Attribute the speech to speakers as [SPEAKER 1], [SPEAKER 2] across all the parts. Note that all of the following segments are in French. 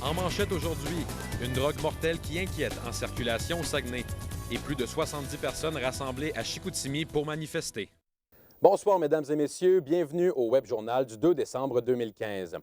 [SPEAKER 1] En manchette aujourd'hui, une drogue mortelle qui inquiète en circulation au Saguenay et plus de 70 personnes rassemblées à Chicoutimi pour manifester.
[SPEAKER 2] Bonsoir, mesdames et messieurs. Bienvenue au Web Journal du 2 décembre 2015.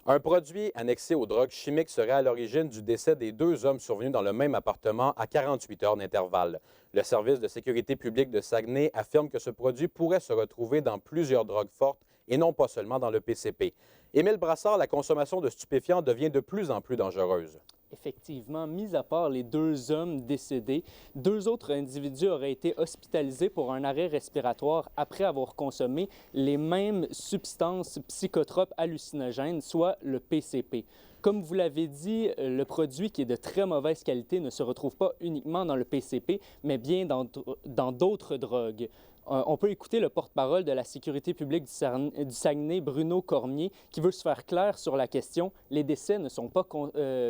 [SPEAKER 2] Un produit annexé aux drogues chimiques serait à l'origine du décès des 2 hommes survenus dans le même appartement à 48 heures d'intervalle. Le service de sécurité publique de Saguenay affirme que ce produit pourrait se retrouver dans plusieurs drogues fortes et non pas seulement dans le PCP. Émile Brassard, la consommation de stupéfiants devient de plus en plus dangereuse.
[SPEAKER 3] Effectivement, mis à part les 2 hommes décédés, 2 autres individus auraient été hospitalisés pour un arrêt respiratoire après avoir consommé les mêmes substances psychotropes hallucinogènes, soit le PCP. Comme vous l'avez dit, le produit qui est de très mauvaise qualité ne se retrouve pas uniquement dans le PCP, mais bien dans d'autres drogues. On peut écouter le porte-parole de la sécurité publique du Saguenay, Bruno Cormier, qui veut se faire clair sur la question. Les décès ne sont pas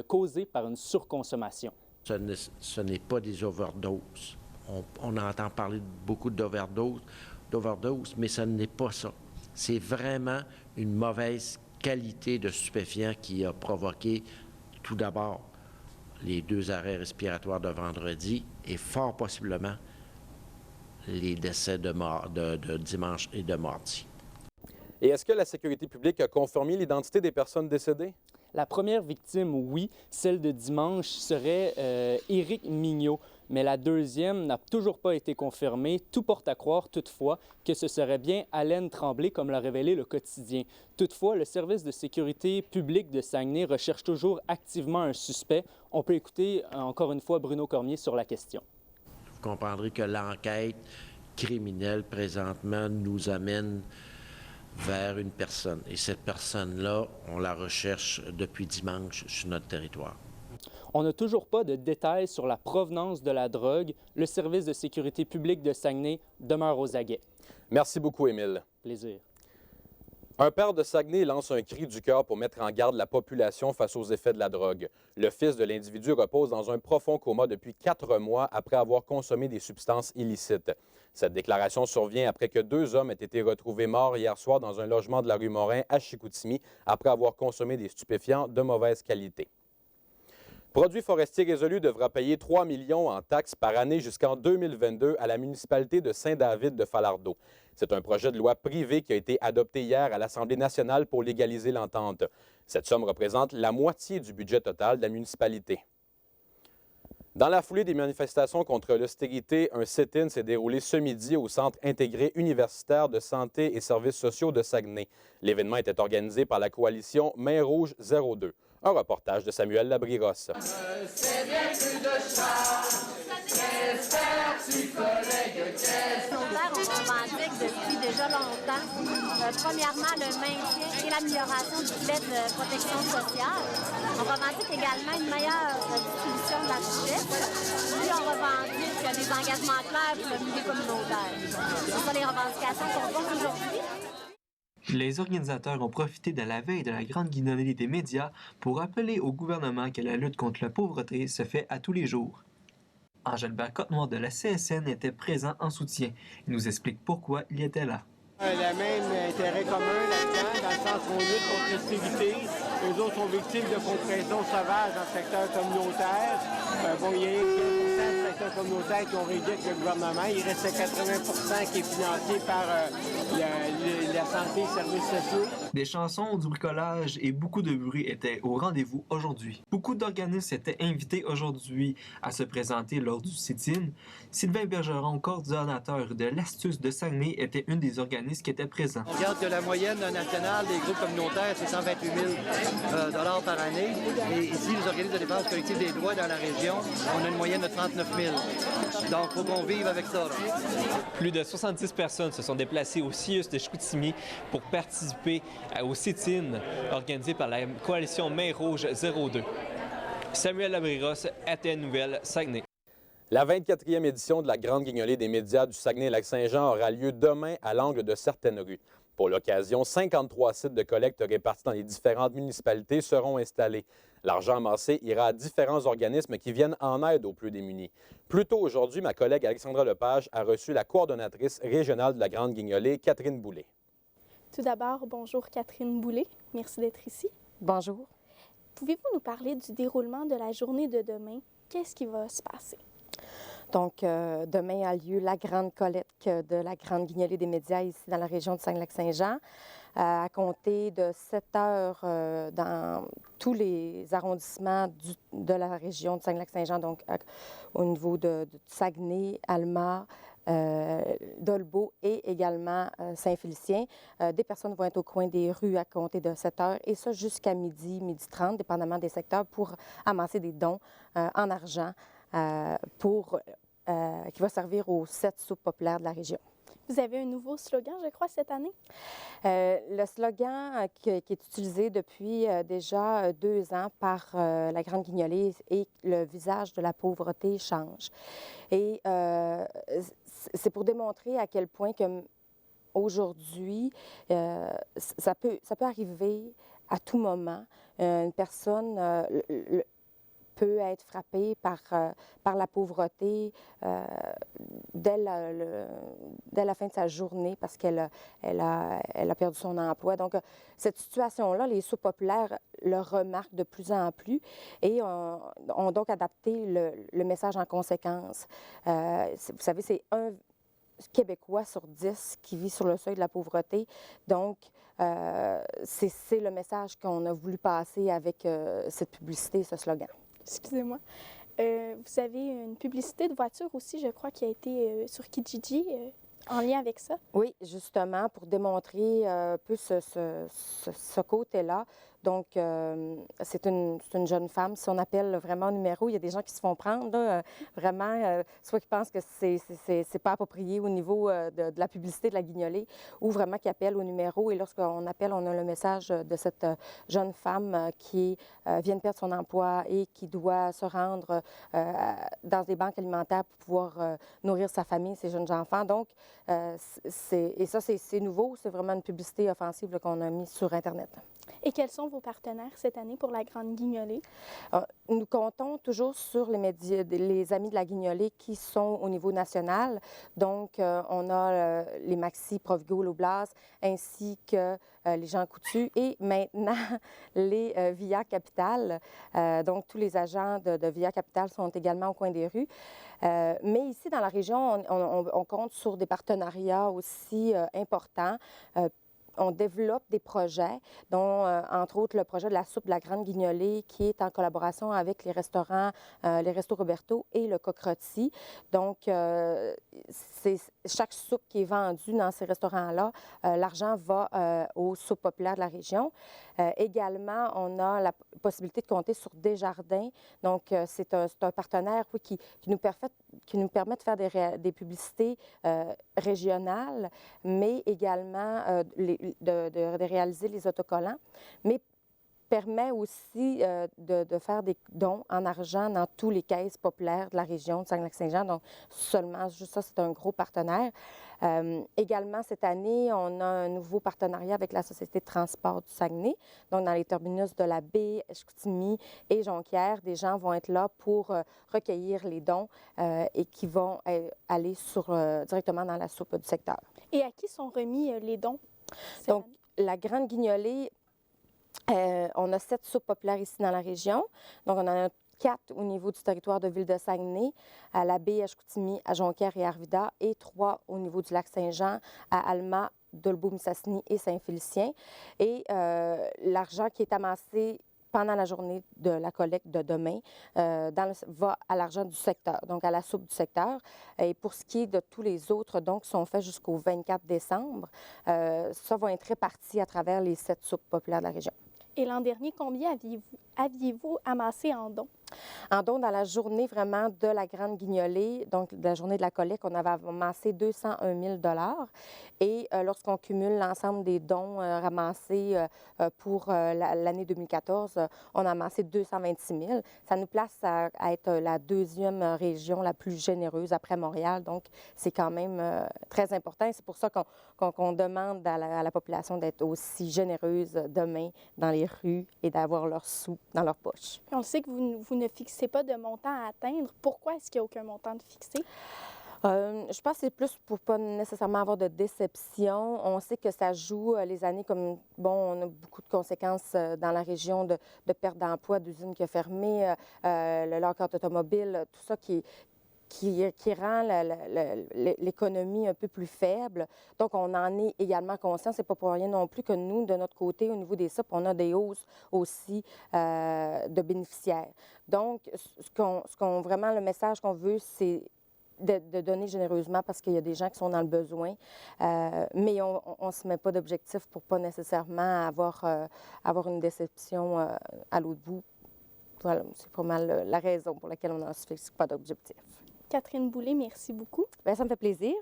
[SPEAKER 3] causés par une surconsommation.
[SPEAKER 4] Ce n'est pas des overdoses. On entend parler beaucoup d'overdoses, mais ce n'est pas ça. C'est vraiment une mauvaise qualité de stupéfiants qui a provoqué tout d'abord les 2 arrêts respiratoires de vendredi et fort possiblement les décès de dimanche et de mardi.
[SPEAKER 2] Et est-ce que la sécurité publique a confirmé l'identité des personnes décédées?
[SPEAKER 3] La première victime, oui, celle de dimanche, serait Éric Mignot, mais la deuxième n'a toujours pas été confirmée. Tout porte à croire, toutefois, que ce serait bien Alaine Tremblay, comme l'a révélé le quotidien. Toutefois, le service de sécurité publique de Saguenay recherche toujours activement un suspect. On peut écouter encore une fois Bruno Cormier sur la question.
[SPEAKER 4] Vous comprendrez que l'enquête criminelle, présentement, nous amène vers une personne. Et cette personne-là, on la recherche depuis dimanche sur notre territoire.
[SPEAKER 3] On n'a toujours pas de détails sur la provenance de la drogue. Le service de sécurité publique de Saguenay demeure aux aguets.
[SPEAKER 2] Merci beaucoup, Émile.
[SPEAKER 3] Plaisir.
[SPEAKER 2] Un père de Saguenay lance un cri du cœur pour mettre en garde la population face aux effets de la drogue. Le fils de l'individu repose dans un profond coma depuis 4 mois après avoir consommé des substances illicites. Cette déclaration survient après que 2 hommes aient été retrouvés morts hier soir dans un logement de la rue Morin à Chicoutimi après avoir consommé des stupéfiants de mauvaise qualité. Produits forestiers résolu devra payer 3 millions en taxes par année jusqu'en 2022 à la municipalité de Saint-David de Falardeau. C'est un projet de loi privé qui a été adopté hier à l'Assemblée nationale pour légaliser l'entente. Cette somme représente la moitié du budget total de la municipalité. Dans la foulée des manifestations contre l'austérité, un sit-in s'est déroulé ce midi au Centre intégré universitaire de santé et services sociaux de Saguenay. L'événement était organisé par la coalition Main Rouge 02. Un reportage de Samuel Labrirosse.
[SPEAKER 5] C'est bien plus de charge, qu'espères-tu, collègue,
[SPEAKER 6] On revendique depuis déjà longtemps, premièrement, le maintien et l'amélioration du filet de protection sociale. On revendique également une meilleure distribution de la richesse. Puis on revendique des engagements clairs pour le milieu communautaire. Ce sont les revendications qu'on voit aujourd'hui.
[SPEAKER 7] Les organisateurs ont profité de la veille de la grande guignolée des médias pour rappeler au gouvernement que la lutte contre la pauvreté se fait à tous les jours. Angèle Bercotte-Noir de la CSN était présent en soutien. Il nous explique pourquoi il était là.
[SPEAKER 8] Le même intérêt commun là-dedans, dans le sens qu'on lutte contre l'austérité. Eux autres sont victimes de compression sauvage dans le secteur communautaire. Il y a 15% du secteur communautaire qui ont réduit avec le gouvernement. Il reste 80% qui est financé par la santé et les services sociaux.
[SPEAKER 7] Des chansons, du bricolage et beaucoup de bruit étaient au rendez-vous aujourd'hui. Beaucoup d'organismes étaient invités aujourd'hui à se présenter lors du sit-in. Sylvain Bergeron, coordonnateur de l'Astuce de Saguenay, était une des organismes qui étaient présents.
[SPEAKER 9] On regarde que la moyenne nationale des groupes communautaires, c'est 128 000 $ par année. Et ici, les organismes de défense collective des droits dans la région, on a une moyenne de 39 000. Donc, il faut qu'on vive avec ça. Là.
[SPEAKER 10] Plus de 70 personnes se sont déplacées au CIUS de Chicoutimi pour participer au sit-in organisé par la coalition Main Rouge 02. Samuel Labrirosse, ATN Nouvelles, Saguenay.
[SPEAKER 2] La 24e édition de la Grande Guignolée des médias du Saguenay-Lac-Saint-Jean aura lieu demain à l'angle de certaines rues. Pour l'occasion, 53 sites de collecte répartis dans les différentes municipalités seront installés. L'argent amassé ira à différents organismes qui viennent en aide aux plus démunis. Plus tôt aujourd'hui, ma collègue Alexandra Lepage a reçu la coordonnatrice régionale de la Grande Guignolée, Catherine Boulet.
[SPEAKER 11] Tout d'abord, bonjour Catherine Boulet. Merci d'être ici.
[SPEAKER 12] Bonjour.
[SPEAKER 11] Pouvez-vous nous parler du déroulement de la journée de demain? Qu'est-ce qui va se passer?
[SPEAKER 12] Donc, demain a lieu la grande collecte de la grande guignolée des médias ici dans la région de Saguenay-Lac-Saint-Jean. À compter de 7 heures dans tous les arrondissements de la région de Saguenay-Lac-Saint-Jean, donc au niveau de Saguenay, Alma, d'Olbeau et également Saint-Félicien. Des personnes vont être au coin des rues à compter de 7 heures et ça jusqu'à midi 30, dépendamment des secteurs, pour amasser des dons en argent qui va servir aux 7 soupes populaires de la région.
[SPEAKER 11] Vous avez un nouveau slogan, je crois, cette année?
[SPEAKER 12] Le slogan qui est utilisé depuis déjà 2 ans par la Grande Guignolée est « Le visage de la pauvreté change ». Et c'est pour démontrer à quel point que aujourd'hui, ça peut arriver à tout moment. Une personne peut être frappée par la pauvreté dès la fin de sa journée parce qu'elle a perdu son emploi. Donc, cette situation-là, les soupes populaires le remarquent de plus en plus et ont donc adapté le message en conséquence. Vous savez, c'est un Québécois sur 10 qui vit sur le seuil de la pauvreté. Donc, c'est le message qu'on a voulu passer avec cette publicité, ce slogan.
[SPEAKER 11] Excusez-moi. Vous avez une publicité de voiture aussi, je crois, qui a été sur Kijiji, en lien avec ça.
[SPEAKER 12] Oui, justement, pour démontrer un peu ce côté-là. Donc, c'est une jeune femme. Si on appelle vraiment un numéro, il y a des gens qui se font prendre, là, vraiment, soit qui pensent que c'est pas approprié au niveau de la publicité de la guignolée, ou vraiment qui appellent au numéro. Et lorsqu'on appelle, on a le message de cette jeune femme qui vient de perdre son emploi et qui doit se rendre dans des banques alimentaires pour pouvoir nourrir sa famille, ses jeunes enfants. Donc, c'est nouveau. C'est vraiment une publicité offensive qu'on a mise sur Internet.
[SPEAKER 11] Et quels sont vos partenaires cette année pour la Grande Guignolée?
[SPEAKER 12] Nous comptons toujours sur les Amis de la Guignolée qui sont au niveau national. Donc, on a les Maxi Provigo Loblas ainsi que les Jean Coutu et maintenant les Via Capital. Donc, tous les agents de Via Capital sont également au coin des rues. Mais ici, dans la région, on compte sur des partenariats aussi importants. On développe des projets, dont, entre autres, le projet de la soupe de la Grande Guignolée, qui est en collaboration avec les restaurants, les Restos Roberto et le Coq-Rôti. Donc, c'est chaque soupe qui est vendue dans ces restaurants-là, l'argent va aux soupes populaires de la région. Également, on a la possibilité de compter sur Desjardins. Donc, c'est un partenaire qui nous permet de faire des publicités régionales, mais également de réaliser les autocollants, mais permet aussi de faire des dons en argent dans tous les caisses populaires de la région de Saguenay-Lac-Saint-Jean. Donc, seulement, juste ça, c'est un gros partenaire. Également, cette année, on a un nouveau partenariat avec la Société de transport du Saguenay. Donc, dans les terminus de la baie, Chicoutimi et Jonquière, des gens vont être là pour recueillir les dons et qui vont aller directement dans la soupe du secteur.
[SPEAKER 11] Et à qui sont remis les dons?
[SPEAKER 12] Donc, la Grande Guignolée, on a 7 soupes populaires ici dans la région. Donc, on en a 4 au niveau du territoire de Ville-de-Saguenay, à la baie, à Chicoutimi, à Jonquière et à Arvida, et 3 au niveau du lac Saint-Jean, à Alma, Dolbeau-Mistassini et Saint-Félicien. Et l'argent qui est amassé pendant la journée de la collecte de demain va à l'argent du secteur, donc à la soupe du secteur. Et pour ce qui est de tous les autres dons qui sont faits jusqu'au 24 décembre, ça va être réparti à travers les 7 soupes populaires de la région.
[SPEAKER 11] Et l'an dernier, combien aviez-vous amassé en dons?
[SPEAKER 12] En dons, dans la journée vraiment de la Grande Guignolée, donc de la journée de la collecte, on avait amassé 201 000 $. Et lorsqu'on cumule l'ensemble des dons ramassés pour l'année 2014, on a amassé 226 000. Ça nous place à être la 2e région la plus généreuse après Montréal. Donc, c'est quand même très important. C'est pour ça qu'on demande à la population d'être aussi généreuse demain dans les rues et d'avoir leurs sous dans leur poche.
[SPEAKER 11] On le sait que vous ne fixez pas de montant à atteindre. Pourquoi est-ce qu'il n'y a aucun montant de fixé?
[SPEAKER 12] Je pense que c'est plus pour pas nécessairement avoir de déception. On sait que ça joue les années comme, bon, on a beaucoup de conséquences dans la région de perte d'emploi, d'usines qui a fermé, le lock-out automobile, tout ça qui rend l'économie un peu plus faible. Donc, on en est également conscient. C'est pas pour rien non plus que nous, de notre côté, au niveau des SUP, on a des hausses aussi de bénéficiaires. Donc, vraiment, le message qu'on veut, c'est de donner généreusement parce qu'il y a des gens qui sont dans le besoin, mais on ne se met pas d'objectif pour pas nécessairement avoir une déception à l'autre bout. Voilà, c'est pas mal la raison pour laquelle on n'en se fixe pas d'objectif.
[SPEAKER 11] Catherine Boulay, merci beaucoup.
[SPEAKER 12] Bien, ça me fait plaisir.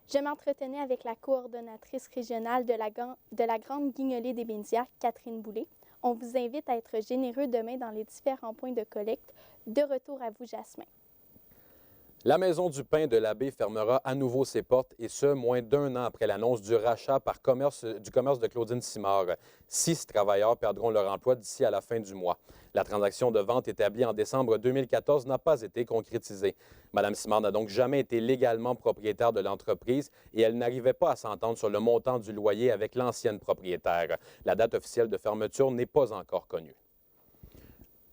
[SPEAKER 11] Je m'entretenais avec la coordonnatrice régionale de la Grande Guignolée des médias, Catherine Boulay. On vous invite à être généreux demain dans les différents points de collecte. De retour à vous, Jasmin.
[SPEAKER 2] La Maison du pain de l'Abbé fermera à nouveau ses portes, et ce, moins d'1 an après l'annonce du rachat du commerce de Claudine Simard. 6 travailleurs perdront leur emploi d'ici à la fin du mois. La transaction de vente établie en décembre 2014 n'a pas été concrétisée. Mme Simard n'a donc jamais été légalement propriétaire de l'entreprise et elle n'arrivait pas à s'entendre sur le montant du loyer avec l'ancienne propriétaire. La date officielle de fermeture n'est pas encore connue.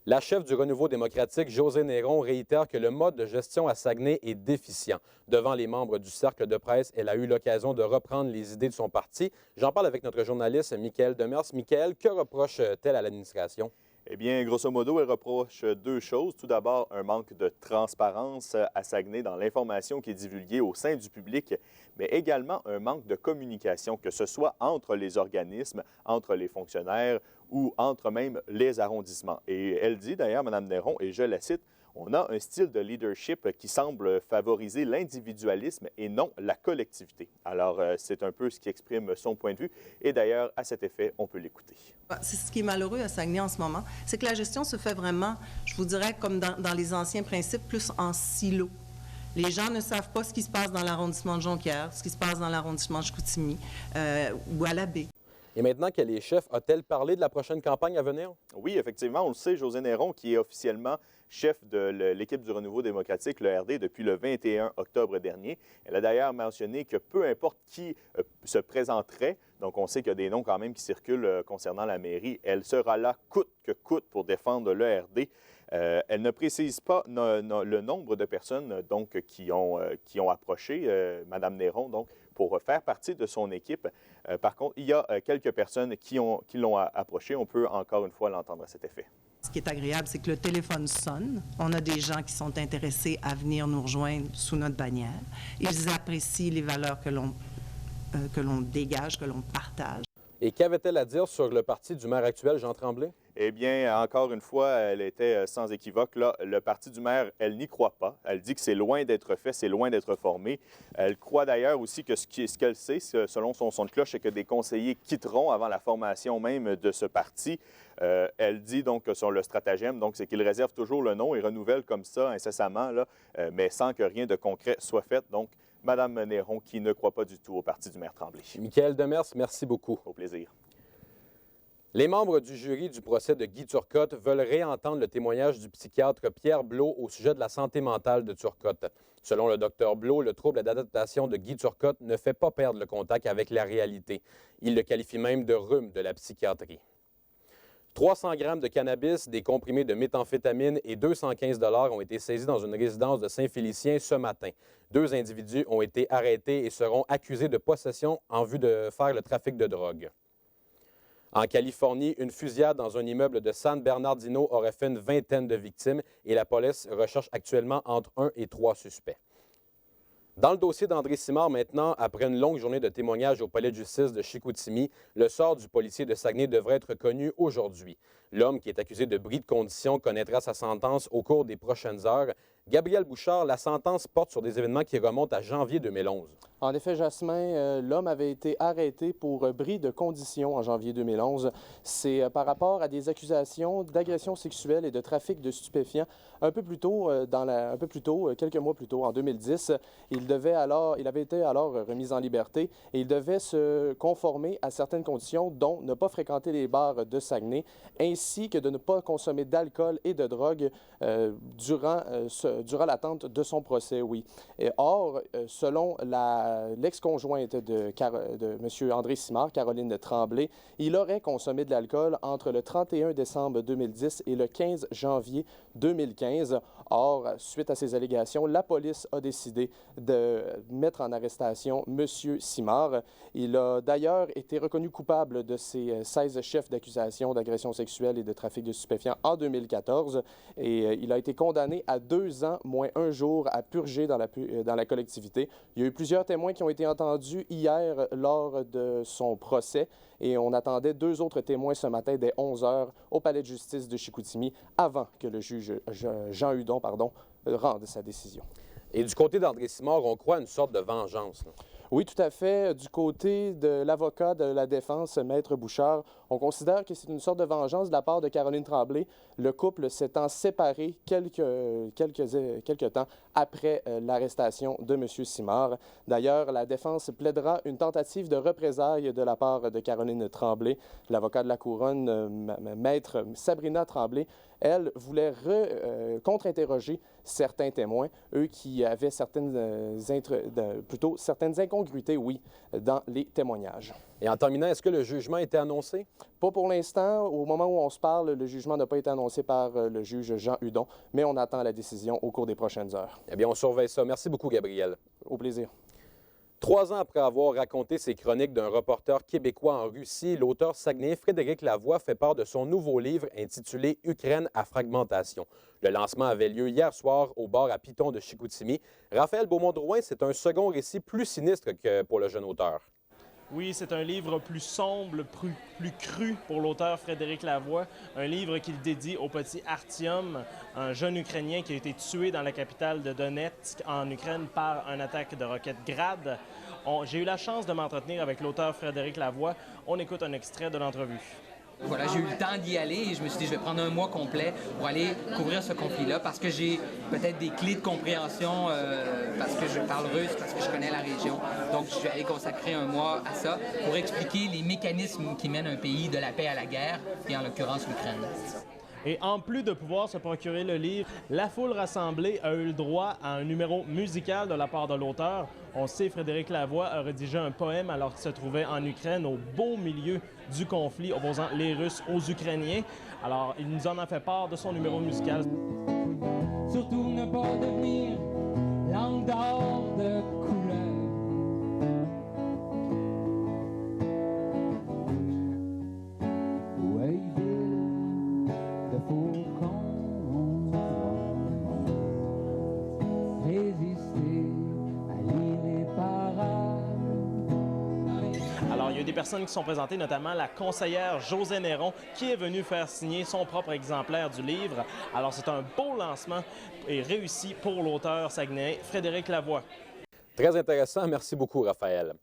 [SPEAKER 2] La chef du Renouveau démocratique, Josée Néron, réitère que le mode de gestion à Saguenay est déficient. Devant les membres du cercle de presse, elle a eu l'occasion de reprendre les idées de son parti. J'en parle avec notre journaliste Michael Demers. Michael, que reproche-t-elle à l'administration?
[SPEAKER 13] Eh bien, grosso modo, elle reproche 2 choses. Tout d'abord, un manque de transparence à Saguenay dans l'information qui est divulguée au sein du public, mais également un manque de communication, que ce soit entre les organismes, entre les fonctionnaires ou entre même les arrondissements. Et elle dit d'ailleurs, Mme Néron, et je la cite, « On a un style de leadership qui semble favoriser l'individualisme et non la collectivité. » Alors, c'est un peu ce qui exprime son point de vue. Et d'ailleurs, à cet effet, on peut l'écouter.
[SPEAKER 14] C'est ce qui est malheureux à Saguenay en ce moment, c'est que la gestion se fait vraiment, je vous dirais, comme dans les anciens principes, plus en silo. Les gens ne savent pas ce qui se passe dans l'arrondissement de Jonquière, ce qui se passe dans l'arrondissement de Chicoutimi ou à la baie.
[SPEAKER 2] Et maintenant qu'elle est chef, a-t-elle parlé de la prochaine campagne à venir?
[SPEAKER 13] Oui, effectivement, on le sait, Josée Néron, qui est officiellement chef de l'équipe du Renouveau démocratique, le RD, depuis le 21 octobre dernier. Elle a d'ailleurs mentionné que peu importe qui se présenterait, donc on sait qu'il y a des noms quand même qui circulent concernant la mairie, elle sera là coûte que coûte pour défendre le RD. Elle ne précise pas le nombre de personnes donc, qui ont approché Mme Néron donc, pour faire partie de son équipe. Par contre, il y a quelques personnes qui l'ont approché. On peut encore une fois l'entendre à cet effet.
[SPEAKER 14] Ce qui est agréable, c'est que le téléphone sonne. On a des gens qui sont intéressés à venir nous rejoindre sous notre bannière. Ils apprécient les valeurs que l'on dégage, que l'on partage.
[SPEAKER 2] Et qu'avait-elle à dire sur le parti du maire actuel, Jean Tremblay?
[SPEAKER 13] Eh bien, encore une fois, elle était sans équivoque. Là, le parti du maire, elle n'y croit pas. Elle dit que c'est loin d'être fait, c'est loin d'être formé. Elle croit d'ailleurs aussi que ce qu'elle sait, selon son son de cloche, c'est que des conseillers quitteront avant la formation même de ce parti. Elle dit donc que sur le stratagème, donc, c'est qu'il réserve toujours le nom et renouvelle comme ça incessamment, là, mais sans que rien de concret soit fait. Donc, Mme Néron qui ne croit pas du tout au parti du maire Tremblay.
[SPEAKER 2] Michael Demers, merci beaucoup.
[SPEAKER 13] Au plaisir.
[SPEAKER 2] Les membres du jury du procès de Guy Turcotte veulent réentendre le témoignage du psychiatre Pierre Blot au sujet de la santé mentale de Turcotte. Selon le docteur Blot, le trouble d'adaptation de Guy Turcotte ne fait pas perdre le contact avec la réalité. Il le qualifie même de rhume de la psychiatrie. 300 grammes de cannabis, des comprimés de méthamphétamine et 215 $ ont été saisis dans une résidence de Saint-Félicien ce matin. 2 individus ont été arrêtés et seront accusés de possession en vue de faire le trafic de drogue. En Californie, une fusillade dans un immeuble de San Bernardino aurait fait une vingtaine de victimes et la police recherche actuellement entre 1 et 3 suspects. Dans le dossier d'André Simard maintenant, après une longue journée de témoignages au palais de justice de Chicoutimi, le sort du policier de Saguenay devrait être connu aujourd'hui. L'homme qui est accusé de bris de condition connaîtra sa sentence au cours des prochaines heures. Gabriel Bouchard, la sentence porte sur des événements qui remontent à janvier 2011.
[SPEAKER 15] En effet, Jasmin, l'homme avait été arrêté pour bris de condition en janvier 2011. C'est par rapport à des accusations d'agression sexuelle et de trafic de stupéfiants. Un peu plus tôt, quelques mois plus tôt, en 2010, il avait été alors remis en liberté et il devait se conformer à certaines conditions, dont ne pas fréquenter les bars de Saguenay, ainsi que de ne pas consommer d'alcool et de drogue durant durant l'attente de son procès, oui. Or, selon l'ex-conjointe de M. André Simard, Caroline Tremblay, il aurait consommé de l'alcool entre le 31 décembre 2010 et le 15 janvier 2015. Or, suite à ces allégations, la police a décidé de mettre en arrestation M. Simard. Il a d'ailleurs été reconnu coupable de ces 16 chefs d'accusation d'agression sexuelle et de trafic de stupéfiants en 2014 et il a été condamné à 2 ans moins 1 jour à purger dans la collectivité. Il y a eu plusieurs témoins qui ont été entendus hier lors de son procès et on attendait 2 autres témoins ce matin dès 11 h au palais de justice de Chicoutimi avant que le juge Jean Hudon rende sa décision.
[SPEAKER 2] Et du côté d'André Simard, on croit à une sorte de vengeance, là.
[SPEAKER 15] Oui, tout à fait. Du côté de l'avocat de la défense, Maître Bouchard, on considère que c'est une sorte de vengeance de la part de Caroline Tremblay, le couple s'étant séparé quelques temps après l'arrestation de M. Simard. D'ailleurs, la défense plaidera une tentative de représailles de la part de Caroline Tremblay. L'avocat de la Couronne, Maître Sabrina Tremblay, elle voulait contre-interroger certains témoins, eux qui avaient certaines incongruités, oui, dans les témoignages.
[SPEAKER 2] Et en terminant, est-ce que le jugement a été annoncé?
[SPEAKER 15] Pas pour l'instant. Au moment où on se parle, le jugement n'a pas été annoncé par le juge Jean Hudon, mais on attend la décision au cours des prochaines heures.
[SPEAKER 2] Eh bien, on surveille ça. Merci beaucoup, Gabriel.
[SPEAKER 15] Au plaisir.
[SPEAKER 2] 3 ans après avoir raconté ses chroniques d'un reporter québécois en Russie, l'auteur saguenayen Frédéric Lavoie fait part de son nouveau livre intitulé « Ukraine à fragmentation ». Le lancement avait lieu hier soir au bar à Piton de Chicoutimi. Raphaël Beaumont-Drouin, c'est un second récit plus sinistre que pour le jeune auteur.
[SPEAKER 16] Oui, c'est un livre plus sombre, plus cru pour l'auteur Frédéric Lavoie, un livre qu'il dédie au petit Artyom, un jeune Ukrainien qui a été tué dans la capitale de Donetsk en Ukraine par une attaque de roquettes Grad. J'ai eu la chance de m'entretenir avec l'auteur Frédéric Lavoie. On écoute un extrait de l'entrevue.
[SPEAKER 17] Voilà, j'ai eu le temps d'y aller et je me suis dit, je vais prendre un mois complet pour aller couvrir ce conflit-là parce que j'ai peut-être des clés de compréhension, parce que je parle russe, parce que je connais la région. Donc, je vais aller consacrer un mois à ça pour expliquer les mécanismes qui mènent un pays de la paix à la guerre, et en l'occurrence l'Ukraine.
[SPEAKER 16] Et en plus de pouvoir se procurer le livre, la foule rassemblée a eu le droit à un numéro musical de la part de l'auteur. On sait, Frédéric Lavoie a rédigé un poème alors qu'il se trouvait en Ukraine, au beau milieu du conflit opposant les Russes aux Ukrainiens. Alors, il nous en a fait part de son numéro musical.
[SPEAKER 5] Surtout ne pas devenir langue d'or de couleur.
[SPEAKER 16] Alors, il y a des personnes qui sont présentées, notamment la conseillère Josée Néron, qui est venue faire signer son propre exemplaire du livre. Alors, c'est un beau lancement et réussi pour l'auteur saguenayen Frédéric Lavoie.
[SPEAKER 2] Très intéressant. Merci beaucoup, Raphaël.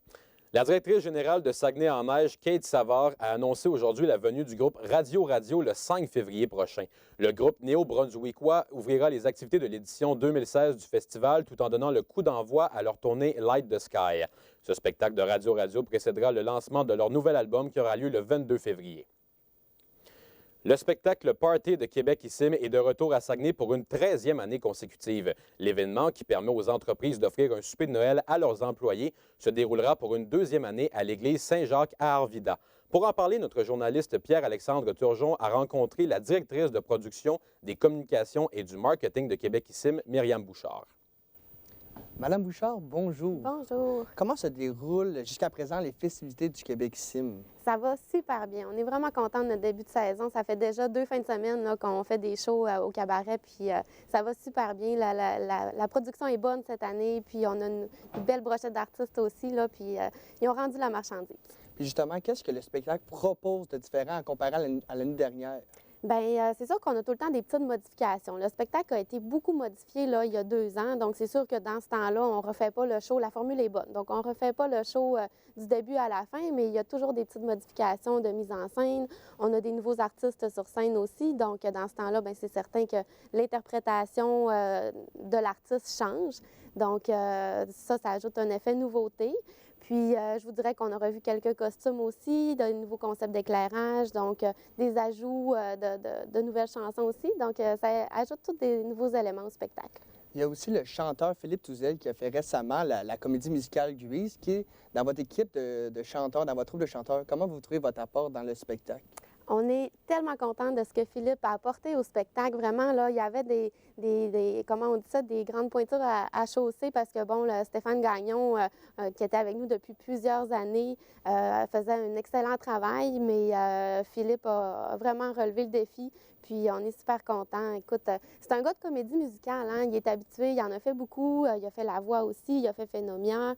[SPEAKER 2] La directrice générale de Saguenay-en-Neige, Kate Savard, a annoncé aujourd'hui la venue du groupe Radio le 5 février prochain. Le groupe néo-brunswickois ouvrira les activités de l'édition 2016 du festival tout en donnant le coup d'envoi à leur tournée Light the Sky. Ce spectacle de Radio précédera le lancement de leur nouvel album qui aura lieu le 22 février. Le spectacle Party de Québec-Issim est de retour à Saguenay pour une 13e année consécutive. L'événement, qui permet aux entreprises d'offrir un souper de Noël à leurs employés, se déroulera pour une 2e année à l'église Saint-Jacques à Arvida. Pour en parler, notre journaliste Pierre-Alexandre Turgeon a rencontré la directrice de production des communications et du marketing de Québec-Issim, Myriam Bouchard.
[SPEAKER 18] Madame Bouchard, bonjour.
[SPEAKER 6] Bonjour.
[SPEAKER 18] Comment se déroulent jusqu'à présent les festivités du Québec-Sim?
[SPEAKER 6] Ça va super bien. On est vraiment contents de notre début de saison. Ça fait déjà 2 fins de semaine qu'on fait des shows au cabaret, puis ça va super bien. La production est bonne cette année, puis on a une belle brochette d'artistes aussi, là, puis ils ont rendu la marchandise.
[SPEAKER 18] Puis justement, qu'est-ce que le spectacle propose de différent comparé à l'année dernière?
[SPEAKER 6] Bien, c'est sûr qu'on a tout le temps des petites modifications. Le spectacle a été beaucoup modifié là, il y a 2 ans, donc c'est sûr que dans ce temps-là, on ne refait pas le show. La formule est bonne, donc on ne refait pas le show du début à la fin, mais il y a toujours des petites modifications de mise en scène. On a des nouveaux artistes sur scène aussi, donc dans ce temps-là, bien, c'est certain que l'interprétation de l'artiste change. Donc ça ajoute un effet nouveauté. Puis, je vous dirais qu'on a revu quelques costumes aussi, de nouveaux concepts d'éclairage, donc des ajouts de nouvelles chansons aussi. Donc, ça ajoute tous des nouveaux éléments au spectacle.
[SPEAKER 18] Il y a aussi le chanteur Philippe Touzel qui a fait récemment la comédie musicale Grease, qui est dans votre équipe de chanteurs, dans votre troupe de chanteurs. Comment vous trouvez votre apport dans le spectacle?
[SPEAKER 19] On est tellement contents de ce que Philippe a apporté au spectacle. Vraiment, là, il y avait comment on dit ça, des grandes pointures à chausser parce que, bon, Stéphane Gagnon, qui était avec nous depuis plusieurs années, faisait un excellent travail, mais Philippe a vraiment relevé le défi. Puis on est super contents. Écoute, c'est un gars de comédie musicale, hein? Il est habitué, il en a fait beaucoup. Il a fait La Voix aussi, il a fait Phénomia,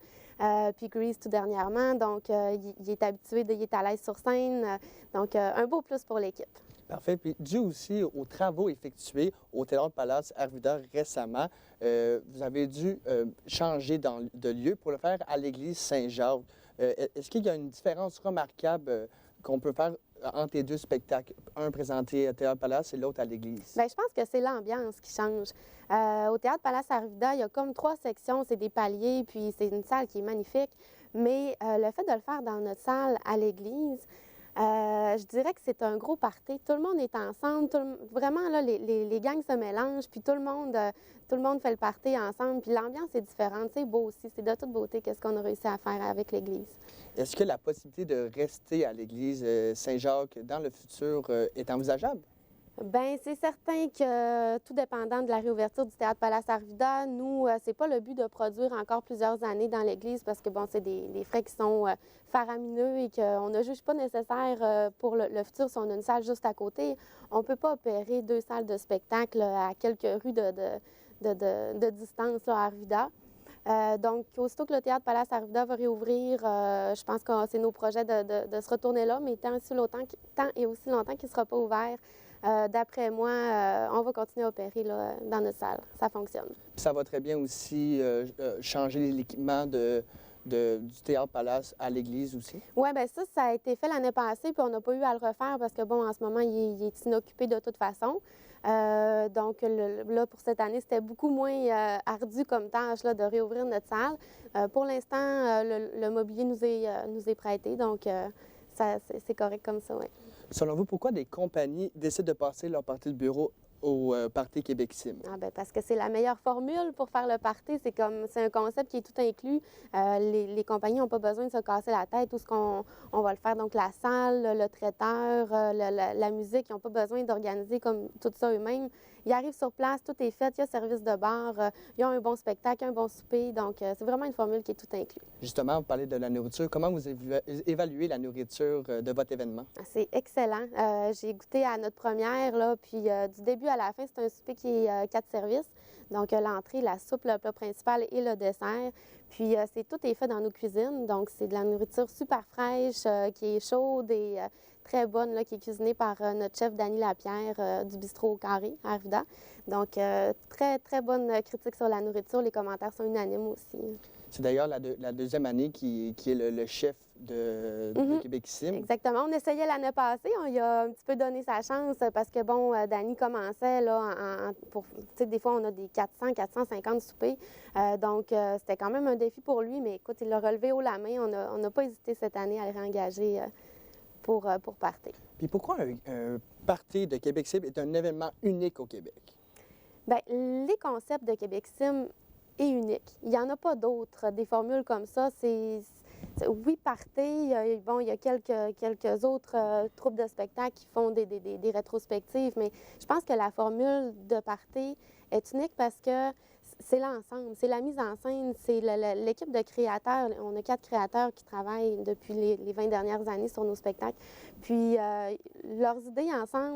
[SPEAKER 19] puis Grease tout dernièrement. Donc, il est habitué, il est à l'aise sur scène. Donc, un beau plus pour l'équipe.
[SPEAKER 18] Parfait. Puis, dû aussi aux travaux effectués au Théâtre Palace Arvida récemment, vous avez dû changer de lieu pour le faire à l'église Saint-Jacques. Est-ce qu'il y a une différence remarquable qu'on peut faire entre les deux spectacles, un présenté au Théâtre Palace et l'autre à l'église?
[SPEAKER 19] Bien, je pense que c'est l'ambiance qui change. Au Théâtre Palace Arvida, il y a comme 3 sections, c'est des paliers, puis c'est une salle qui est magnifique. Mais le fait de le faire dans notre salle à l'église, je dirais que c'est un gros party. Tout le monde est ensemble. Vraiment, là, les gangs se mélangent, puis tout le monde fait le party ensemble. Puis l'ambiance est différente. C'est beau aussi. C'est de toute beauté qu'est-ce qu'on a réussi à faire avec l'église.
[SPEAKER 18] Est-ce que la possibilité de rester à l'église Saint-Jacques dans le futur est envisageable?
[SPEAKER 19] Bien, c'est certain que tout dépendant de la réouverture du Théâtre Palace Arvida, nous, c'est pas le but de produire encore plusieurs années dans l'église parce que, bon, c'est des frais qui sont faramineux et qu'on ne juge pas nécessaire pour le futur si on a une salle juste à côté. On ne peut pas opérer 2 salles de spectacle à quelques rues de distance là, à Arvida. Donc, aussitôt que le Théâtre Palace Arvida va réouvrir, je pense que c'est nos projets de se retourner là, mais tant et aussi longtemps qu'il ne sera pas ouvert, d'après moi, on va continuer à opérer là, dans notre salle. Ça fonctionne.
[SPEAKER 18] Ça va très bien aussi changer l'équipement du Théâtre Palace à l'église aussi?
[SPEAKER 19] Oui, bien ça a été fait l'année passée, puis on n'a pas eu à le refaire parce que, bon, en ce moment, il est inoccupé de toute façon. Donc, là, pour cette année, c'était beaucoup moins ardu comme tâche là, de réouvrir notre salle. Pour l'instant, le mobilier nous est prêté, donc c'est correct comme ça, oui.
[SPEAKER 18] Selon vous, pourquoi des compagnies décident de passer leur partie de bureau au Party Québec Sim?
[SPEAKER 19] Ah ben parce que c'est la meilleure formule pour faire le party. C'est un concept qui est tout inclus. Les compagnies n'ont pas besoin de se casser la tête. Tout ce qu'on va le faire, donc la salle, le traiteur, la musique, ils n'ont pas besoin d'organiser comme tout ça eux-mêmes. Ils arrivent sur place, tout est fait, il y a service de bar, ils ont un bon spectacle, un bon souper. Donc, c'est vraiment une formule qui est tout inclus.
[SPEAKER 18] Justement, vous parlez de la nourriture. Comment vous évaluez la nourriture de votre événement?
[SPEAKER 19] C'est excellent. J'ai goûté à notre première, là, puis du début à la fin, c'est un souper qui est 4 services. Donc, l'entrée, la soupe, le plat principal et le dessert. Puis, tout est fait dans nos cuisines. Donc, c'est de la nourriture super fraîche, qui est chaude et très bonne, là, qui est cuisinée par notre chef Dany Lapierre du bistrot au Carré à Arvida. Donc, très, très bonne critique sur la nourriture. Les commentaires sont unanimes aussi.
[SPEAKER 18] C'est d'ailleurs la deuxième année qui est le chef de Québec Sim.
[SPEAKER 19] Exactement. On essayait l'année passée. On lui a un petit peu donné sa chance parce que, bon, Dany commençait, là, tu sais, des fois, on a des 400, 450 soupers. Donc, c'était quand même un défi pour lui. Mais écoute, il l'a relevé haut la main. On n'a pas hésité cette année à le réengager pour party.
[SPEAKER 18] Puis pourquoi un party de Québec Sim est un événement unique au Québec?
[SPEAKER 19] Bien, les concepts de Québec Sim est unique. Il n'y en a pas d'autres. Des formules comme ça, oui, party. Bon, il y a quelques autres troupes de spectacles qui font des rétrospectives, mais je pense que la formule de party est unique parce que c'est l'ensemble, c'est la mise en scène, c'est l'équipe de créateurs. On a 4 créateurs qui travaillent depuis les 20 dernières années sur nos spectacles. Puis, leurs idées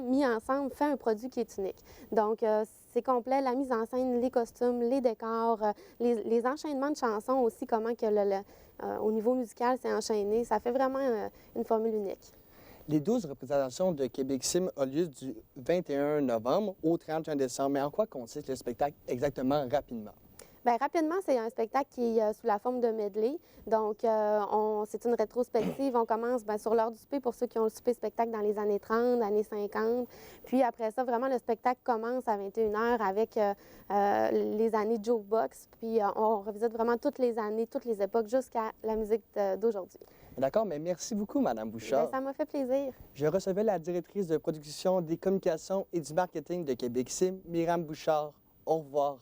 [SPEAKER 19] mis ensemble, fait un produit qui est unique. Donc, c'est complet, la mise en scène, les costumes, les décors, les enchaînements de chansons aussi, comment que au niveau musical, c'est enchaîné. Ça fait vraiment une formule unique.
[SPEAKER 18] Les 12 représentations de Québec Sim ont lieu du 21 novembre au 31 décembre. Mais en quoi consiste le spectacle exactement rapidement?
[SPEAKER 19] Bien, rapidement, c'est un spectacle qui est sous la forme de medley. Donc, c'est une rétrospective. On commence sur l'heure du souper pour ceux qui ont le souper-spectacle dans les années 30, années 50. Puis après ça, vraiment, le spectacle commence à 21h avec les années jukebox. Puis on revisite vraiment toutes les années, toutes les époques jusqu'à la musique d'aujourd'hui.
[SPEAKER 18] D'accord, mais merci beaucoup, Mme Bouchard.
[SPEAKER 19] Bien, ça m'a fait plaisir.
[SPEAKER 18] Je recevais la directrice de production des communications et du marketing de Québec Sim, Myriam Bouchard. Au revoir.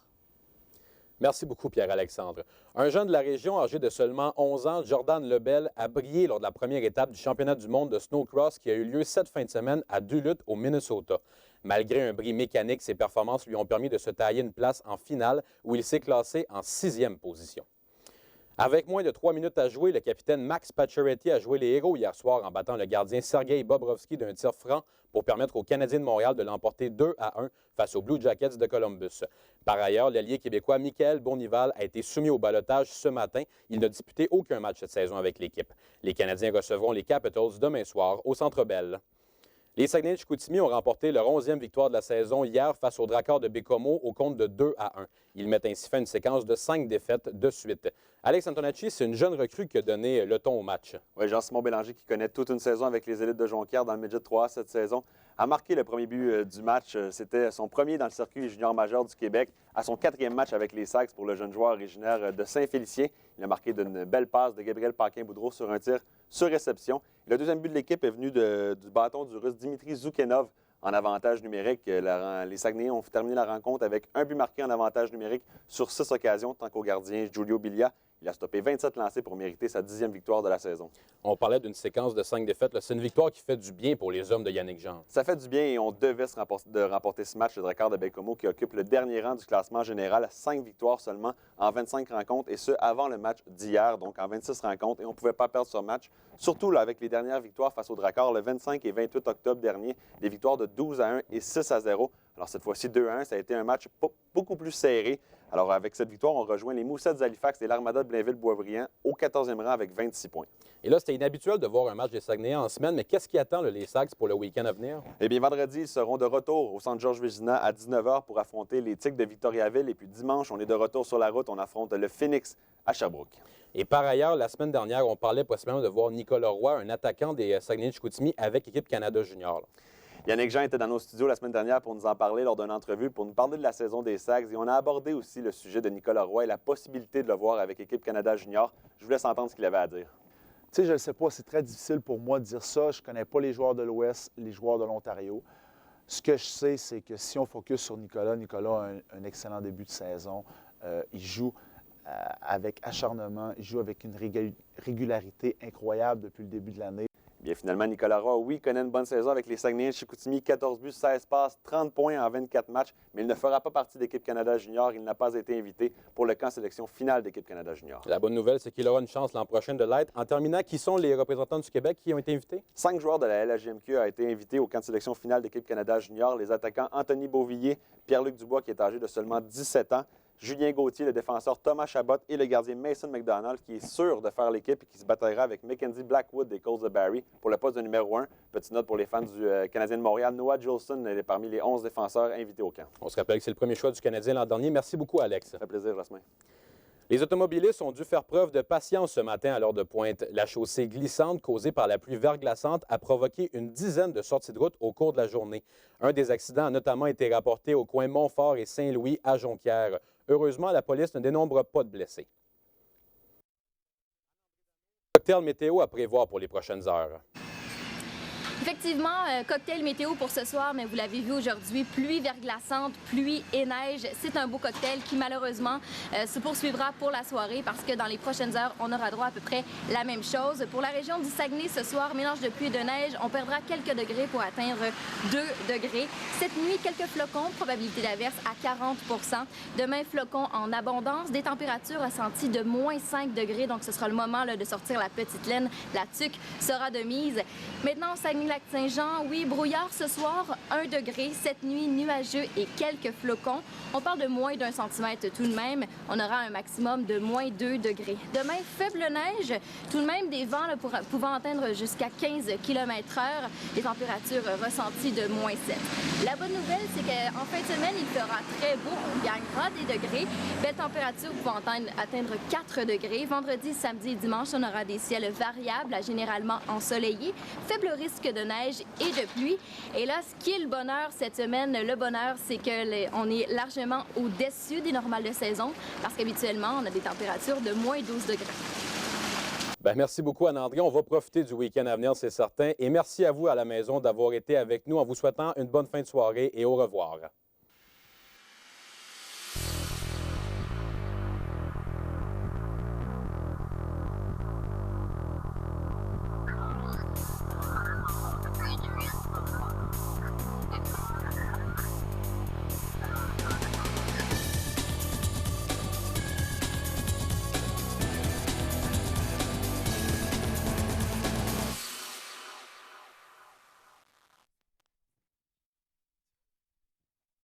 [SPEAKER 2] Merci beaucoup, Pierre-Alexandre. Un jeune de la région âgé de seulement 11 ans, Jordan Lebel, a brillé lors de la première étape du championnat du monde de snowcross qui a eu lieu cette fin de semaine à Duluth, au Minnesota. Malgré un bris mécanique, ses performances lui ont permis de se tailler une place en finale où il s'est classé en 6e position. Avec moins de 3 minutes à jouer, le capitaine Max Pacioretty a joué les héros hier soir en battant le gardien Sergei Bobrovski d'un tir franc pour permettre aux Canadiens de Montréal de l'emporter 2-1 face aux Blue Jackets de Columbus. Par ailleurs, l'ailier québécois Michael Bournival a été soumis au ballottage ce matin. Il n'a disputé aucun match cette saison avec l'équipe. Les Canadiens recevront les Capitals demain soir au Centre Bell. Les Saguenay de Chicoutimi ont remporté leur 11e victoire de la saison hier face aux Dracars de Bécomo au compte de 2-1. Ils mettent ainsi fin à une séquence de 5 défaites de suite. Alex Antonacci, c'est une jeune recrue qui a donné le ton au match.
[SPEAKER 20] Oui, Jean-Simon Bélanger, qui connaît toute une saison avec les élites de Jonquière dans le Midget 3 cette saison, a marqué le premier but du match. C'était son premier dans le circuit junior majeur du Québec, à son 4e match avec les Sags pour le jeune joueur originaire de Saint-Félicien. Il a marqué d'une belle passe de Gabriel Paquin-Boudreau sur un tir sur réception. Le deuxième but de l'équipe est venu du bâton du Russe Dimitri Zoukhenov en avantage numérique. Les Saguenayens ont terminé la rencontre avec un but marqué en avantage numérique sur 6 occasions, tant qu'au gardien Giulio Bilia. Il a stoppé 27 lancés pour mériter sa 10e victoire de la saison.
[SPEAKER 2] On parlait d'une séquence de 5 défaites. C'est une victoire qui fait du bien pour les hommes de Yannick Jean.
[SPEAKER 20] Ça fait du bien et on devait remporter ce match. Le Dracars de Bécomo qui occupe le dernier rang du classement général à 5 victoires seulement en 25 rencontres et ce, avant le match d'hier, donc en 26 rencontres. Et on ne pouvait pas perdre ce match, surtout là, avec les dernières victoires face au Dracars le 25 et 28 octobre dernier. Des victoires de 12-1 et 6-0. Alors cette fois-ci 2-1, ça a été un match beaucoup plus serré. Alors avec cette victoire, on rejoint les Moussettes d'Halifax et l'Armada de Blainville-Boisbriand au 14e rang avec 26 points.
[SPEAKER 2] Et là, c'était inhabituel de voir un match des Saguenayens en semaine, mais qu'est-ce qui attend les Sags pour le week-end à venir?
[SPEAKER 20] Eh bien, vendredi, ils seront de retour au Centre Georges Vézina à 19h pour affronter les Tigres de Victoriaville. Et puis dimanche, on est de retour sur la route, on affronte le Phoenix à Sherbrooke.
[SPEAKER 2] Et par ailleurs, la semaine dernière, on parlait possiblement de voir Nicolas Roy, un attaquant des Saguenay de Chicoutimi avec l'équipe Canada Junior.
[SPEAKER 20] Yannick Jean était dans nos studios la semaine dernière pour nous en parler lors d'une entrevue, pour nous parler de la saison des Sags. Et on a abordé aussi le sujet de Nicolas Roy et la possibilité de le voir avec l'équipe Canada Junior. Je vous laisse entendre ce qu'il avait à dire.
[SPEAKER 21] Tu sais, je ne sais pas, c'est très difficile pour moi de dire ça. Je ne connais pas les joueurs de l'Ouest, les joueurs de l'Ontario. Ce que je sais, c'est que si on focus sur Nicolas, Nicolas a un excellent début de saison. Il joue avec acharnement, il joue avec une régularité incroyable depuis le début de l'année.
[SPEAKER 20] Bien, finalement, Nicolas Roy, oui, connaît une bonne saison avec les Saguenayens de Chicoutimi, 14 buts, 16 passes, 30 points en 24 matchs, mais il ne fera pas partie d'équipe Canada Junior. Il n'a pas été invité pour le camp sélection finale d'équipe Canada Junior.
[SPEAKER 2] La bonne nouvelle, c'est qu'il aura une chance l'an prochain de l'être. En terminant, qui sont les représentants du Québec qui ont été invités?
[SPEAKER 20] 5 joueurs de la LHJMQ ont été invités au camp de sélection finale d'équipe Canada Junior. Les attaquants Anthony Beauvillier, Pierre-Luc Dubois, qui est âgé de seulement 17 ans, Julien Gauthier, le défenseur Thomas Chabot et le gardien Mason McDonald, qui est sûr de faire l'équipe et qui se bataillera avec Mackenzie Blackwood des Colts de Barrie pour le poste de numéro 1. Petite note pour les fans du Canadien de Montréal, Noah Jolson est parmi les 11 défenseurs invités au camp.
[SPEAKER 2] On se rappelle que c'est le premier choix du Canadien l'an dernier. Merci beaucoup, Alex.
[SPEAKER 20] Ça fait plaisir, Jasmin.
[SPEAKER 2] Les automobilistes ont dû faire preuve de patience ce matin à l'heure de pointe. La chaussée glissante causée par la pluie verglaçante a provoqué une dizaine de sorties de route au cours de la journée. Un des accidents a notamment été rapporté au coin Montfort et Saint-Louis à Jonquière. Heureusement, la police ne dénombre pas de blessés. Cocktail météo à prévoir pour les prochaines heures.
[SPEAKER 22] Effectivement, cocktail météo pour ce soir, mais vous l'avez vu aujourd'hui, pluie verglaçante, pluie et neige. C'est un beau cocktail qui malheureusement se poursuivra pour la soirée parce que dans les prochaines heures, on aura droit à peu près la même chose. Pour la région du Saguenay ce soir, mélange de pluie et de neige, on perdra quelques degrés pour atteindre 2 degrés. Cette nuit, quelques flocons, probabilité d'averse à 40 %. Demain, flocons en abondance, des températures ressenties de moins 5 degrés, donc ce sera le moment là, de sortir la petite laine. La tuque sera de mise. Maintenant, Saguenay-Lac-Saint-Jean, oui, brouillard ce soir, 1 degré. Cette nuit, nuageux et quelques flocons. On parle de moins d'1 centimètre tout de même. On aura un maximum de moins 2 degrés. Demain, faible neige, tout de même des vents là, pouvant atteindre jusqu'à 15 km/h. Les températures ressenties de moins 7. La bonne nouvelle, c'est qu'en fin de semaine, il fera très beau. On gagnera des degrés. Belle température pouvant atteindre 4 degrés. Vendredi, samedi et dimanche, on aura des ciels variables, généralement ensoleillés. Faible risque de neige et de pluie. Et là, ce qui est le bonheur cette semaine, le bonheur, c'est qu'on est largement au-dessus des normales de saison parce qu'habituellement, on a des températures de moins 12 degrés.
[SPEAKER 2] Bien, merci beaucoup, Anne-André. On va profiter du week-end à venir, c'est certain. Et merci à vous à la maison d'avoir été avec nous en vous souhaitant une bonne fin de soirée et au revoir.